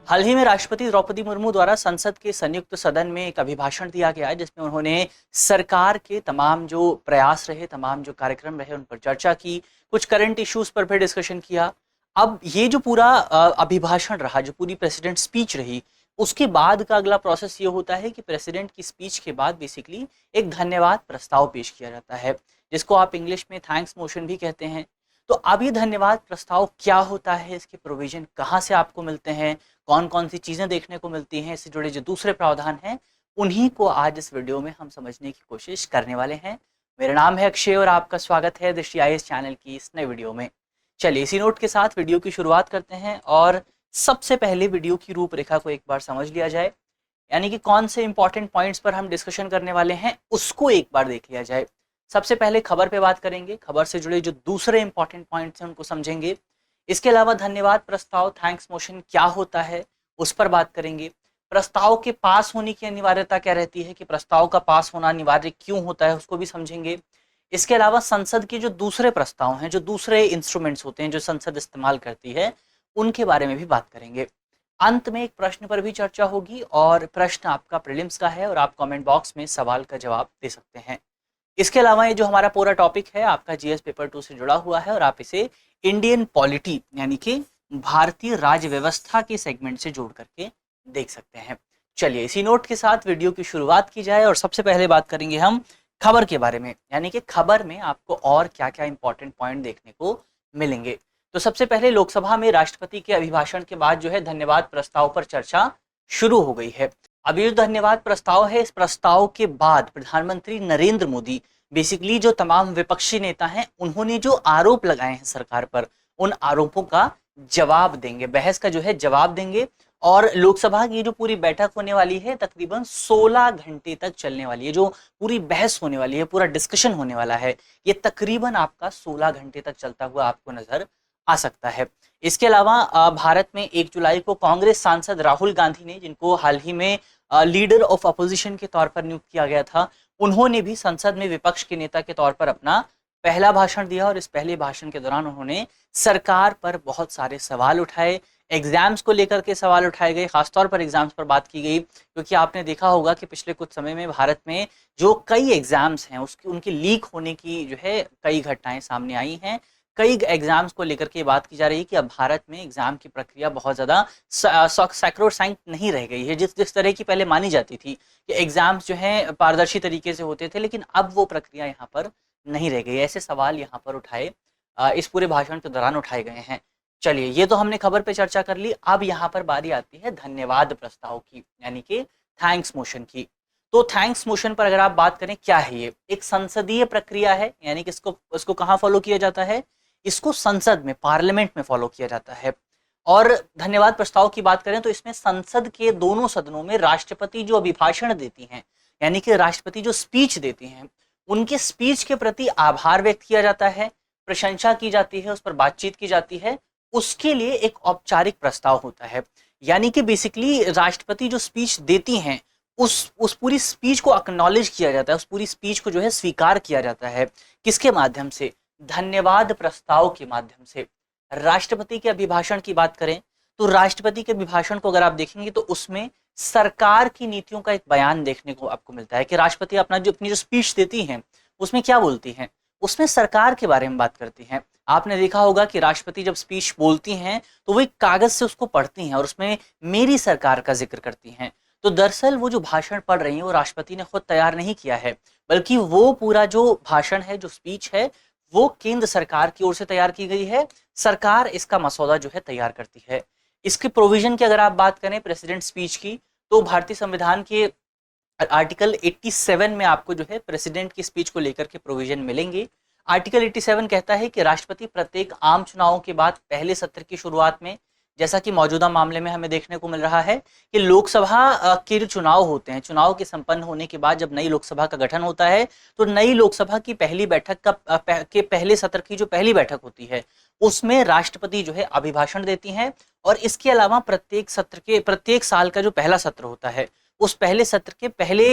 हाल ही में राष्ट्रपति द्रौपदी मुर्मू द्वारा संसद के संयुक्त सदन में एक अभिभाषण दिया गया है, जिसमें उन्होंने सरकार के तमाम जो प्रयास रहे, तमाम जो कार्यक्रम रहे, उन पर चर्चा की। कुछ करंट इश्यूज पर भी डिस्कशन किया। अब ये जो पूरा अभिभाषण रहा, जो पूरी प्रेसिडेंट स्पीच रही, उसके बाद का अगला प्रोसेस ये होता है कि प्रेसिडेंट की स्पीच के बाद बेसिकली एक धन्यवाद प्रस्ताव पेश किया जाता है, जिसको आप इंग्लिश में थैंक्स मोशन भी कहते हैं। तो अब ये धन्यवाद प्रस्ताव क्या होता है, इसके प्रोविजन कहाँ से आपको मिलते हैं, कौन कौन सी चीज़ें देखने को मिलती हैं, इससे जुड़े जो दूसरे प्रावधान हैं, उन्हीं को आज इस वीडियो में हम समझने की कोशिश करने वाले हैं। मेरा नाम है अक्षय और आपका स्वागत है दृष्टि आईएएस चैनल की इस नए वीडियो में। चलिए इसी नोट के साथ वीडियो की शुरुआत करते हैं और सबसे पहले वीडियो की रूपरेखा को एक बार समझ लिया जाए, यानी कि कौन से इंपॉर्टेंट पॉइंट्स पर हम डिस्कशन करने वाले हैं उसको एक बार देख लिया जाए। सबसे पहले खबर पे बात करेंगे, खबर से जुड़े जो दूसरे इंपॉर्टेंट पॉइंट्स हैं उनको समझेंगे। इसके अलावा धन्यवाद प्रस्ताव थैंक्स मोशन क्या होता है उस पर बात करेंगे। प्रस्ताव के पास होने की अनिवार्यता क्या रहती है, कि प्रस्ताव का पास होना अनिवार्य क्यों होता है, उसको भी समझेंगे। इसके अलावा संसद के जो दूसरे प्रस्ताव हैं, जो दूसरे इंस्ट्रूमेंट्स होते हैं जो संसद इस्तेमाल करती है, उनके बारे में भी बात करेंगे। अंत में एक प्रश्न पर भी चर्चा होगी और प्रश्न आपका प्रीलिम्स का है और आप कमेंट बॉक्स में सवाल का जवाब दे सकते हैं। इसके अलावा ये जो हमारा पूरा टॉपिक है आपका जीएस पेपर 2 से जुड़ा हुआ है और आप इसे इंडियन पॉलिटी यानी कि भारतीय राज्य व्यवस्था के सेगमेंट से जोड़ करके देख सकते हैं। चलिए इसी नोट के साथ वीडियो की शुरुआत की जाए और सबसे पहले बात करेंगे हम खबर के बारे में, यानी कि खबर में आपको और क्या क्या इंपॉर्टेंट पॉइंट देखने को मिलेंगे। तो सबसे पहले लोकसभा में राष्ट्रपति के अभिभाषण के बाद जो है धन्यवाद प्रस्ताव पर चर्चा शुरू हो गई है। अब ये जो धन्यवाद प्रस्ताव है, इस प्रस्ताव के बाद प्रधानमंत्री नरेंद्र मोदी बेसिकली जो तमाम विपक्षी नेता हैं उन्होंने जो आरोप लगाए हैं सरकार पर, उन आरोपों का जवाब देंगे, बहस का जो है जवाब देंगे। और लोकसभा की जो पूरी बैठक होने वाली है तकरीबन 16 घंटे तक चलने वाली है, जो पूरी बहस होने वाली है, पूरा डिस्कशन होने वाला है, ये तकरीबन आपका 16 घंटे तक चलता हुआ आपको नजर आ सकता है। इसके अलावा भारत में 1 जुलाई को कांग्रेस सांसद राहुल गांधी ने, जिनको हाल ही में लीडर ऑफ अपोजिशन के तौर पर नियुक्त किया गया था, उन्होंने भी संसद में विपक्ष के नेता के तौर पर अपना पहला भाषण दिया और इस पहले भाषण के दौरान उन्होंने सरकार पर बहुत सारे सवाल उठाए। एग्जाम्स को लेकर के सवाल उठाए गए, खासतौर पर एग्जाम्स पर बात की गई, क्योंकि आपने देखा होगा कि पिछले कुछ समय में भारत में जो कई एग्जाम्स हैं उसकी उनकी लीक होने की जो है कई घटनाएं सामने आई हैं। कई एग्जाम्स को लेकर के बात की जा रही है कि अब भारत में एग्जाम की प्रक्रिया बहुत ज़्यादा सैक्रोसैंक्ट नहीं रह गई है। जिस जिस तरह की पहले मानी जाती थी कि एग्जाम्स जो हैं पारदर्शी तरीके से होते थे, लेकिन अब वो प्रक्रिया यहाँ पर नहीं रह गई। ऐसे सवाल यहाँ पर उठाए इस पूरे भाषण के दौरान उठाए गए हैं। चलिए ये तो हमने खबर पे चर्चा कर ली। अब यहाँ पर बारी आती है धन्यवाद प्रस्ताव की, यानी कि थैंक्स मोशन की। तो थैंक्स मोशन पर अगर आप बात करें, क्या है ये? एक संसदीय प्रक्रिया है, यानी कि इसको कहाँ फॉलो किया जाता है? इसको संसद में, पार्लियामेंट में फॉलो किया जाता है। और धन्यवाद प्रस्ताव की बात करें तो इसमें संसद के दोनों सदनों में राष्ट्रपति जो अभिभाषण देती हैं, यानी कि राष्ट्रपति जो स्पीच देती हैं, उनके स्पीच के प्रति आभार व्यक्त किया जाता है, प्रशंसा की जाती है, उस पर बातचीत की जाती है। उसके लिए एक औपचारिक प्रस्ताव होता है, यानी कि बेसिकली राष्ट्रपति जो स्पीच देती हैं उस पूरी स्पीच को एक्नॉलेज किया जाता है, उस पूरी स्पीच को जो है स्वीकार किया जाता है। किसके माध्यम से? धन्यवाद प्रस्ताव के माध्यम से। राष्ट्रपति के अभिभाषण की बात करें तो राष्ट्रपति के अभिभाषण को अगर आप देखेंगे तो उसमें सरकार की नीतियों का एक बयान देखने को आपको मिलता है, कि राष्ट्रपति अपनी जो स्पीच देती हैं उसमें क्या बोलती हैं, उसमें सरकार के बारे में बात करती हैं। आपने देखा होगा कि राष्ट्रपति जब स्पीच बोलती हैं तो वो एक कागज से उसको पढ़ती हैं और उसमें मेरी सरकार का जिक्र करती हैं। तो दरअसल वो जो भाषण पढ़ रही हैं वो राष्ट्रपति ने खुद तैयार नहीं किया है, बल्कि वो पूरा जो भाषण है, जो स्पीच है, वो केंद्र सरकार की ओर से तैयार की गई है। सरकार इसका मसौदा जो है तैयार करती है। इसके प्रोविजन की अगर आप बात करें प्रेसिडेंट स्पीच की, तो भारतीय संविधान के आर्टिकल 87 में आपको जो है प्रेसिडेंट की स्पीच को लेकर के प्रोविजन मिलेंगे। आर्टिकल 87 कहता है कि राष्ट्रपति प्रत्येक आम चुनावों के बाद पहले सत्र की शुरुआत में, जैसा कि मौजूदा मामले में हमें देखने को मिल रहा है कि लोकसभा के जो चुनाव होते हैं, चुनाव के संपन्न होने के बाद जब नई लोकसभा का गठन होता है तो नई लोकसभा की पहली बैठक के पहले सत्र की जो पहली बैठक होती है उसमें राष्ट्रपति जो है अभिभाषण देती हैं। और इसके अलावा प्रत्येक साल का जो पहला सत्र होता है उस पहले सत्र के पहले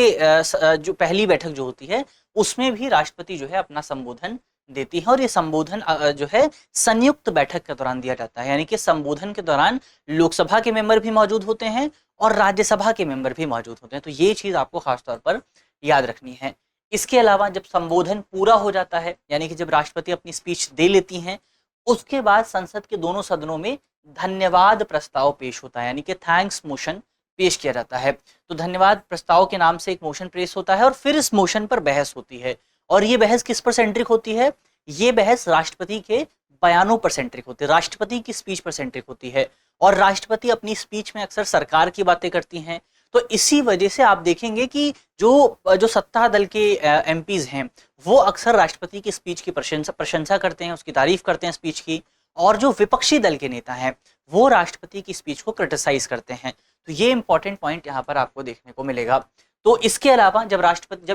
जो पहली बैठक जो होती है उसमें भी राष्ट्रपति जो है अपना संबोधन देती है और ये संबोधन जो है संयुक्त बैठक के दौरान दिया जाता है, यानी कि संबोधन के दौरान लोकसभा के मेंबर भी मौजूद होते हैं और राज्यसभा के मेंबर भी मौजूद होते हैं। तो ये चीज आपको खासतौर पर याद रखनी है। इसके अलावा जब संबोधन पूरा हो जाता है, यानी कि जब राष्ट्रपति अपनी स्पीच दे लेती हैं, उसके बाद संसद के दोनों सदनों में धन्यवाद प्रस्ताव पेश होता है, यानी कि थैंक्स मोशन पेश किया जाता है। तो धन्यवाद प्रस्ताव के नाम से एक मोशन पेश होता है और फिर इस मोशन पर बहस होती है। और ये बहस किस पर सेंट्रिक होती है? ये बहस राष्ट्रपति के बयानों पर सेंट्रिक होती है, राष्ट्रपति की स्पीच पर सेंट्रिक होती है। और राष्ट्रपति अपनी स्पीच में अक्सर सरकार की बातें करती हैं। तो इसी वजह से आप देखेंगे कि जो जो सत्ता दल के एमपीज हैं, वो अक्सर राष्ट्रपति की स्पीच की प्रशंसा करते हैं, उसकी तारीफ करते हैं स्पीच की। और जो विपक्षी दल के नेता हैं, वो राष्ट्रपति की स्पीच को क्रिटिसाइज करते हैं। तो ये इंपॉर्टेंट पॉइंट यहाँ पर आपको देखने को मिलेगा। तो इसके अलावा जब राष्ट्रपति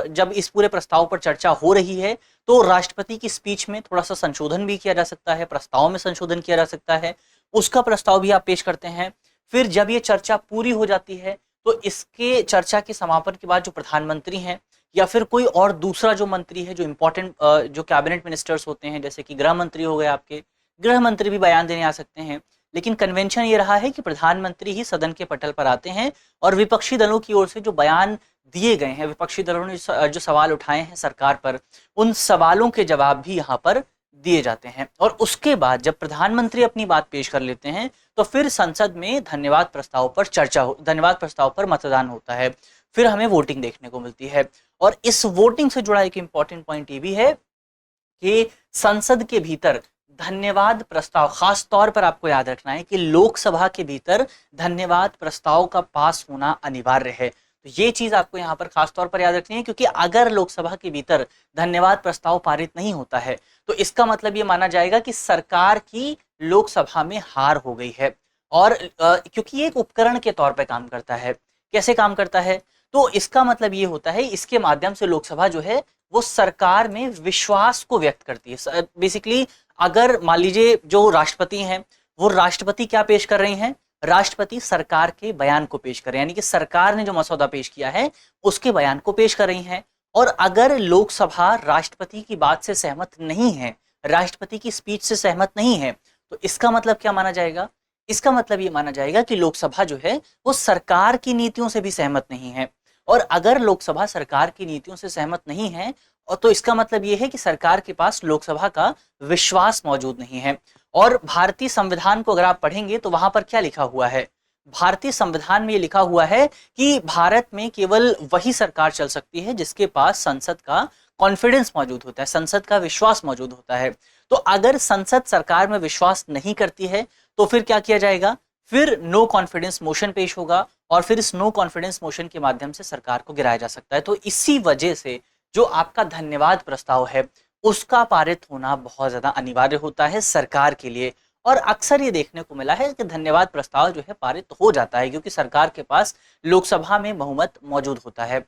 जब इस पूरे प्रस्ताव पर चर्चा हो रही है, तो राष्ट्रपति की स्पीच में थोड़ा सा संशोधन भी किया जा सकता है, प्रस्ताव में संशोधन किया जा सकता है, उसका प्रस्ताव भी आप पेश करते हैं। फिर जब ये चर्चा पूरी हो जाती है, तो इसके चर्चा के समापन के बाद जो प्रधानमंत्री हैं या फिर कोई और दूसरा जो मंत्री है, जो इम्पोर्टेंट जो कैबिनेट मिनिस्टर्स होते हैं, जैसे कि गृह मंत्री हो गए, आपके गृह मंत्री भी बयान देने आ सकते हैं। लेकिन कन्वेंशन ये रहा है कि प्रधानमंत्री ही सदन के पटल पर आते हैं और विपक्षी दलों की ओर से जो बयान दिए गए हैं, विपक्षी दलों ने जो सवाल उठाए हैं सरकार पर, उन सवालों के जवाब भी यहाँ पर दिए जाते हैं। और उसके बाद जब प्रधानमंत्री अपनी बात पेश कर लेते हैं, तो फिर संसद में धन्यवाद प्रस्ताव पर मतदान होता है। फिर हमें वोटिंग देखने को मिलती है। और इस वोटिंग से जुड़ा एक इंपॉर्टेंट पॉइंट ये भी है कि संसद के भीतर धन्यवाद प्रस्ताव, खास तौर पर आपको याद रखना है कि लोकसभा के भीतर धन्यवाद प्रस्ताव का पास होना अनिवार्य है। तो ये चीज आपको यहाँ पर खास तौर पर याद रखनी है, क्योंकि अगर लोकसभा के भीतर धन्यवाद प्रस्ताव पारित नहीं होता है, तो इसका मतलब ये माना जाएगा कि सरकार की लोकसभा में हार हो गई है। और क्योंकि ये एक उपकरण के तौर पर काम करता है। कैसे काम करता है? तो इसका मतलब ये होता है, इसके माध्यम से लोकसभा जो है वो सरकार में विश्वास को व्यक्त करती है। बेसिकली अगर मान लीजिए जो राष्ट्रपति हैं, वो राष्ट्रपति क्या पेश कर रही हैं? राष्ट्रपति सरकार के बयान को पेश कर रहे हैं, यानी कि सरकार ने जो मसौदा पेश किया है उसके बयान को पेश कर रही हैं। और अगर लोकसभा राष्ट्रपति की बात से सहमत नहीं है, राष्ट्रपति की स्पीच से सहमत नहीं है, तो इसका मतलब क्या माना जाएगा? इसका मतलब ये माना जाएगा कि लोकसभा जो है वो सरकार की नीतियों से भी सहमत नहीं है। और अगर लोकसभा सरकार की नीतियों से सहमत नहीं है, और तो इसका मतलब ये है कि सरकार के पास लोकसभा का विश्वास मौजूद नहीं है। और भारतीय संविधान को अगर आप पढ़ेंगे तो वहां पर क्या लिखा हुआ है? भारतीय संविधान में ये लिखा हुआ है कि भारत में केवल वही सरकार चल सकती है जिसके पास संसद का कॉन्फिडेंस मौजूद होता है, संसद का विश्वास मौजूद होता है। तो अगर संसद सरकार में विश्वास नहीं करती है, तो फिर क्या किया जाएगा? फिर नो कॉन्फिडेंस मोशन पेश होगा और फिर इस नो कॉन्फिडेंस मोशन के माध्यम से सरकार को गिराया जा सकता है। तो इसी वजह से जो आपका धन्यवाद प्रस्ताव है, उसका पारित होना बहुत ज्यादा अनिवार्य होता है सरकार के लिए। और अक्सर ये देखने को मिला है कि धन्यवाद प्रस्ताव जो है पारित हो जाता है, क्योंकि सरकार के पास लोकसभा में बहुमत मौजूद होता है।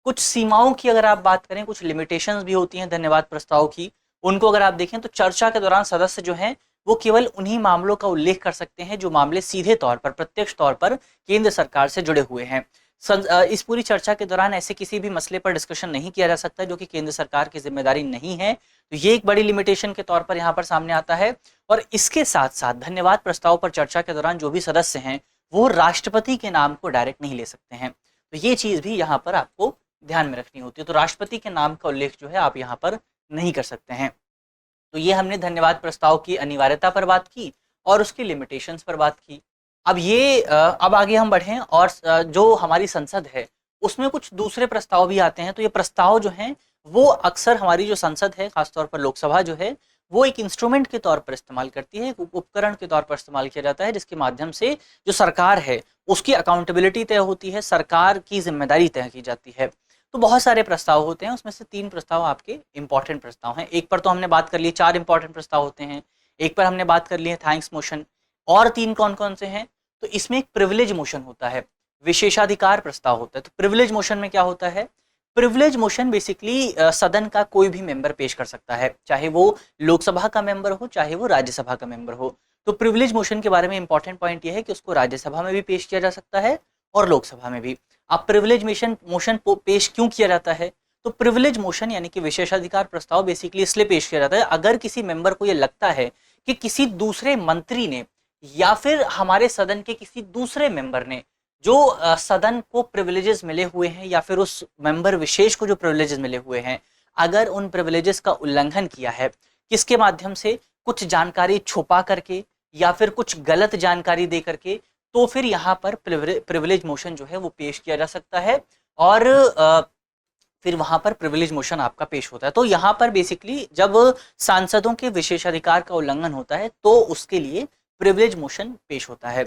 कुछ सीमाओं की अगर आप बात करें, कुछ लिमिटेशंस भी होती हैं धन्यवाद प्रस्ताव की। उनको अगर आप देखें तो चर्चा के दौरान सदस्य जो हैं वो केवल उन्हीं मामलों का उल्लेख कर सकते हैं जो मामले सीधे तौर पर, प्रत्यक्ष तौर पर केंद्र सरकार से जुड़े हुए हैं। इस पूरी चर्चा के दौरान ऐसे किसी भी मसले पर डिस्कशन नहीं किया जा सकता जो कि केंद्र सरकार की जिम्मेदारी नहीं है। तो ये एक बड़ी लिमिटेशन के तौर पर यहाँ पर सामने आता है। और इसके साथ साथ धन्यवाद प्रस्ताव पर चर्चा के दौरान जो भी सदस्य हैं वो राष्ट्रपति के नाम को डायरेक्ट नहीं ले सकते हैं। तो ये चीज भी यहाँ पर आपको ध्यान में रखनी होती है। तो राष्ट्रपति के नाम का उल्लेख जो है आप यहाँ पर नहीं कर सकते हैं। तो ये हमने धन्यवाद प्रस्ताव की अनिवार्यता पर बात की और उसकी लिमिटेशंस पर बात की। अब आगे हम बढ़ें और जो हमारी संसद है उसमें कुछ दूसरे प्रस्ताव भी आते हैं। तो ये प्रस्ताव जो हैं वो अक्सर हमारी जो संसद है, खासतौर पर लोकसभा जो है, वो एक इंस्ट्रूमेंट के तौर पर इस्तेमाल करती है, एक उपकरण के तौर पर इस्तेमाल किया जाता है, जिसके माध्यम से जो सरकार है उसकी अकाउंटेबिलिटी तय होती है, सरकार की जिम्मेदारी तय की जाती है। तो बहुत सारे प्रस्ताव होते हैं, उसमें से 3 प्रस्ताव आपके इंपॉर्टेंट प्रस्ताव हैं। एक पर तो हमने बात कर ली, 4 इंपॉर्टेंट प्रस्ताव होते हैं। एक पर हमने बात कर ली है थैंक्स मोशन। और 3 कौन कौन से हैं? तो इसमें एक प्रिविलेज मोशन होता है, विशेषाधिकार प्रस्ताव होता है। तो प्रिविलेज मोशन में क्या होता है? प्रिविलेज मोशन बेसिकली सदन का कोई भी मेंबर पेश कर सकता है, चाहे वो लोकसभा का मेंबर हो, चाहे वो राज्यसभा का मेंबर हो। तो प्रिविलेज मोशन के बारे में इंपॉर्टेंट पॉइंट ये है कि उसको राज्यसभा में भी पेश किया जा सकता है और लोकसभा में भी। अब प्रिविलेज मोशन पेश क्यों किया जाता है? तो प्रिविलेज मोशन यानी कि विशेषाधिकार प्रस्ताव बेसिकली इसलिए पेश किया जाता है अगर किसी मेंबर को ये लगता है कि किसी दूसरे मंत्री ने या फिर हमारे सदन के किसी दूसरे मेंबर ने जो सदन को प्रिविलेजेस मिले हुए हैं या फिर उस मेंबर विशेष को जो प्रिविलेजेस मिले हुए हैं, अगर उन प्रिविलेजेस का उल्लंघन किया है किसके माध्यम से, कुछ जानकारी छुपा करके या फिर कुछ गलत जानकारी दे करके, तो फिर यहाँ पर प्रिविलेज मोशन जो है वो पेश किया जा सकता है और फिर वहां पर प्रिविलेज मोशन आपका पेश होता है। तो यहाँ पर बेसिकली जब सांसदों के विशेषाधिकार का उल्लंघन होता है तो उसके लिए प्रिविलेज मोशन पेश होता है।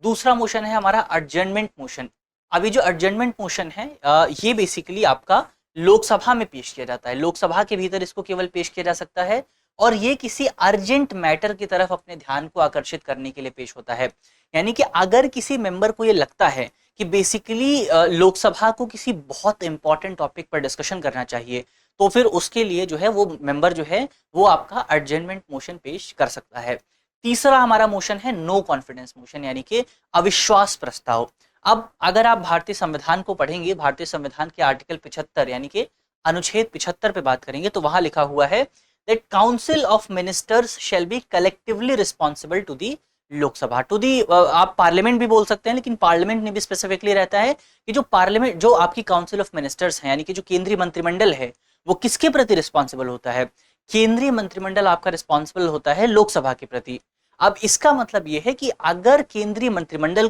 दूसरा मोशन है हमारा एडजर्नमेंट मोशन। अभी जो एडजर्नमेंट मोशन है ये बेसिकली आपका लोकसभा में पेश किया जाता है, लोकसभा के भीतर इसको केवल पेश किया जा सकता है और ये किसी अर्जेंट मैटर की तरफ अपने ध्यान को आकर्षित करने के लिए पेश होता है। यानी कि अगर किसी मेंबर को ये लगता है कि बेसिकली लोकसभा को किसी बहुत इंपॉर्टेंट टॉपिक पर डिस्कशन करना चाहिए, तो फिर उसके लिए जो है वो मेंबर जो है वो आपका एडजर्नमेंट मोशन पेश कर सकता है। तीसरा हमारा मोशन है नो कॉन्फिडेंस मोशन यानी कि अविश्वास प्रस्ताव। अब अगर आप भारतीय संविधान को पढ़ेंगे, भारतीय संविधान के आर्टिकल 75 यानी कि अनुच्छेद 75 पे बात करेंगे तो वहां लिखा हुआ है that council of ministers shall be collectively responsible to the Lok Sabha, to the आप पार्लियामेंट भी बोल सकते हैं, लेकिन पार्लियामेंट में भी स्पेसिफिकली रहता है कि जो पार्लियामेंट जो आपकी काउंसिल ऑफ मिनिस्टर्स है यानी कि जो केंद्रीय मंत्रिमंडल है वो किसके प्रति रिस्पॉन्सिबल होता है, केंद्रीय मंत्रिमंडल आपका रिस्पॉन्सिबल होता है लोकसभा के प्रति। अब इसका मतलब यह है कि अगर केंद्रीय मंत्रिमंडल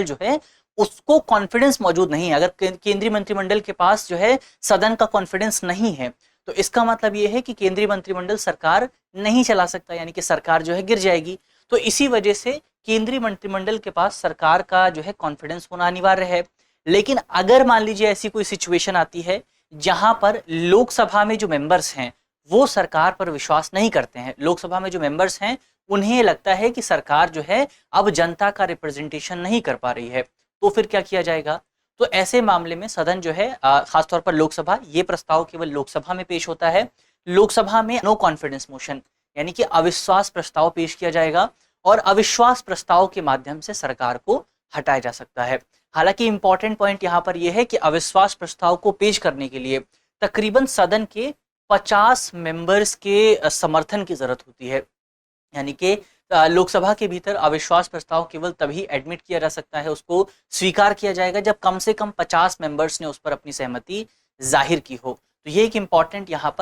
जो है उसको कॉन्फिडेंस मौजूद नहीं है, अगर केंद्रीय मंत्रिमंडल के पास जो है सदन का कॉन्फिडेंस नहीं है, तो इसका मतलब यह है कि केंद्रीय मंत्रिमंडल सरकार नहीं चला सकता, यानी कि सरकार जो है गिर जाएगी। तो इसी वजह से केंद्रीय मंत्रिमंडल के पास सरकार का जो है कॉन्फिडेंस होना अनिवार्य है। लेकिन अगर मान लीजिए ऐसी कोई सिचुएशन आती है जहां पर लोकसभा में जो मेंबर्स हैं वो सरकार पर विश्वास नहीं करते हैं, लोकसभा में जो मेंबर्स हैं उन्हें लगता है कि सरकार जो है अब जनता का रिप्रेजेंटेशन नहीं कर पा रही है, तो फिर क्या किया जाएगा। तो ऐसे मामले में सदन जो है खासतौर पर लोकसभा, ये प्रस्ताव केवल लोकसभा में पेश होता है। लोकसभा में नो कॉन्फिडेंस मोशन यानी कि अविश्वास प्रस्ताव पेश किया जाएगा और अविश्वास प्रस्ताव के माध्यम से सरकार को हटाया जा सकता है। हालांकि इंपॉर्टेंट पॉइंट यहाँ पर यह है कि अविश्वास प्रस्ताव को पेश करने के लिए तकरीबन सदन के 50 मेंबर्स के समर्थन की जरूरत होती है। यानी कि लोकसभा के भीतर अविश्वास प्रस्ताव केवल तभी एडमिट किया जा सकता है, उसको स्वीकार किया जाएगा जब कम से कम 50 मेंबर्स ने उस पर अपनी सहमति जाहिर की हो। तो ये एक इम्पॉर्टेंट यहाँ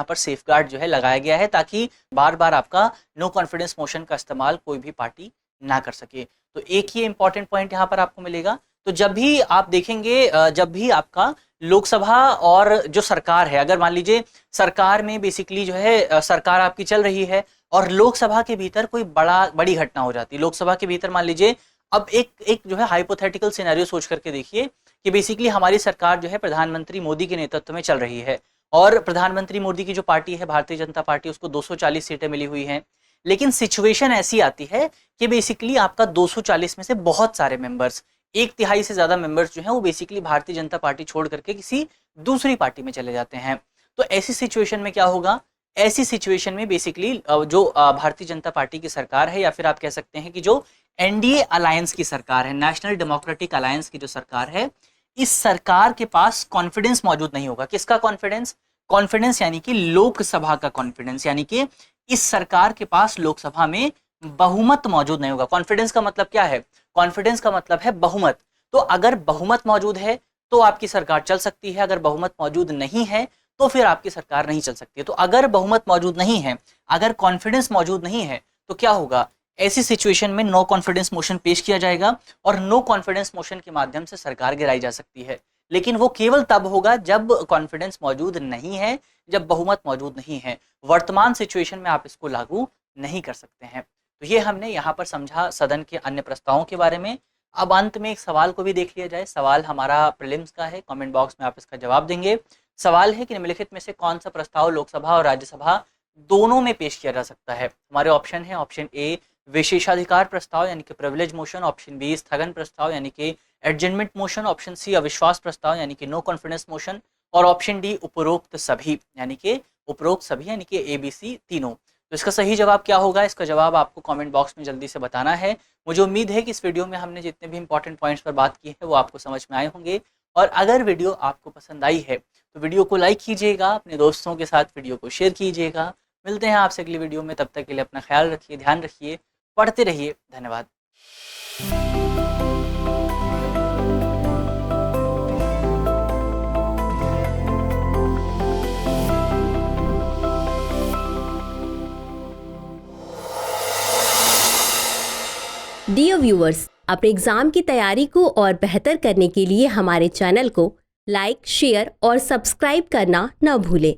पर सेफगार्ड जो है लगाया गया है ताकि बार बार आपका नो कॉन्फिडेंस मोशन का इस्तेमाल कोई भी पार्टी ना कर सके। तो एक ये इंपॉर्टेंट पॉइंट यहाँ पर आपको मिलेगा। तो जब भी आप देखेंगे, जब भी आपका लोकसभा और जो सरकार है, अगर मान लीजिए सरकार में बेसिकली जो है सरकार आपकी चल रही है और लोकसभा के भीतर कोई बड़ी घटना हो जाती है, लोकसभा के भीतर मान लीजिए अब एक जो है हाइपोथेटिकल सिनेरियो सोच करके देखिए कि बेसिकली हमारी सरकार जो है प्रधानमंत्री मोदी के नेतृत्व में चल रही है और प्रधानमंत्री मोदी की जो पार्टी है भारतीय जनता पार्टी, उसको 240 सीटें मिली हुई हैं। लेकिन सिचुएशन ऐसी आती है कि बेसिकली आपका 240 में से बहुत सारे मेंबर्स, 1/3 से ज्यादा मेंबर्स जो हैं वो बेसिकली भारतीय जनता पार्टी छोड़ करके किसी दूसरी पार्टी में चले जाते हैं। तो ऐसी सिचुएशन में क्या होगा, ऐसी सिचुएशन में बेसिकली जो भारतीय जनता पार्टी की सरकार है या फिर आप कह सकते हैं कि जो एनडीए अलायंस की सरकार है, नेशनल डेमोक्रेटिक अलायंस की जो सरकार है, इस सरकार के पास कॉन्फिडेंस मौजूद नहीं होगा। किसका कॉन्फिडेंस? कॉन्फिडेंस यानी कि लोकसभा का कॉन्फिडेंस, यानी कि इस सरकार के पास लोकसभा में बहुमत मौजूद नहीं होगा। कॉन्फिडेंस का मतलब क्या है? कॉन्फिडेंस का मतलब है बहुमत। तो अगर बहुमत मौजूद है तो आपकी सरकार चल सकती है, अगर बहुमत मौजूद नहीं है तो फिर आपकी सरकार नहीं चल सकती है। तो अगर बहुमत मौजूद नहीं है, अगर कॉन्फिडेंस मौजूद नहीं है, तो क्या होगा, ऐसी सिचुएशन में नो कॉन्फिडेंस मोशन पेश किया जाएगा और नो कॉन्फिडेंस मोशन के माध्यम से सरकार गिराई जा सकती है। लेकिन वो केवल तब होगा जब कॉन्फिडेंस मौजूद नहीं है, जब बहुमत मौजूद नहीं है। वर्तमान सिचुएशन में आप इसको लागू नहीं कर सकते हैं। तो ये हमने यहाँ पर समझा सदन के अन्य प्रस्तावों के बारे में। अब अंत में एक सवाल को भी देख लिया जाए। सवाल हमारा प्रीलिम्स का है, कमेंट बॉक्स में आप इसका जवाब देंगे। सवाल है कि निम्नलिखित में से कौन सा प्रस्ताव लोकसभा और राज्यसभा दोनों में पेश किया जा सकता है। हमारे ऑप्शन है, ऑप्शन ए विशेषाधिकार प्रस्ताव यानी कि प्रिविलेज मोशन, ऑप्शन बी स्थगन प्रस्ताव यानी कि एडजमेंट मोशन, ऑप्शन सी अविश्वास प्रस्ताव यानी कि नो कॉन्फिडेंस मोशन और ऑप्शन डी उपरोक्त सभी यानी कि ABC तीनों। तो इसका सही जवाब क्या होगा, इसका जवाब आपको कमेंट बॉक्स में जल्दी से बताना है। मुझे उम्मीद है कि इस वीडियो में हमने जितने भी इंपॉर्टेंट पॉइंट्स पर बात की है वो आपको समझ में आए होंगे और अगर वीडियो आपको पसंद आई है तो वीडियो को लाइक कीजिएगा, अपने दोस्तों के साथ वीडियो को शेयर कीजिएगा। मिलते हैं आपसे अगली वीडियो में, तब तक के लिए अपना ख्याल रखिए, ध्यान रखिए, पढ़ते रहिए। धन्यवाद। डियर व्यूअर्स, अपने एग्जाम की तैयारी को और बेहतर करने के लिए हमारे चैनल को लाइक, शेयर और सब्सक्राइब करना न भूलें।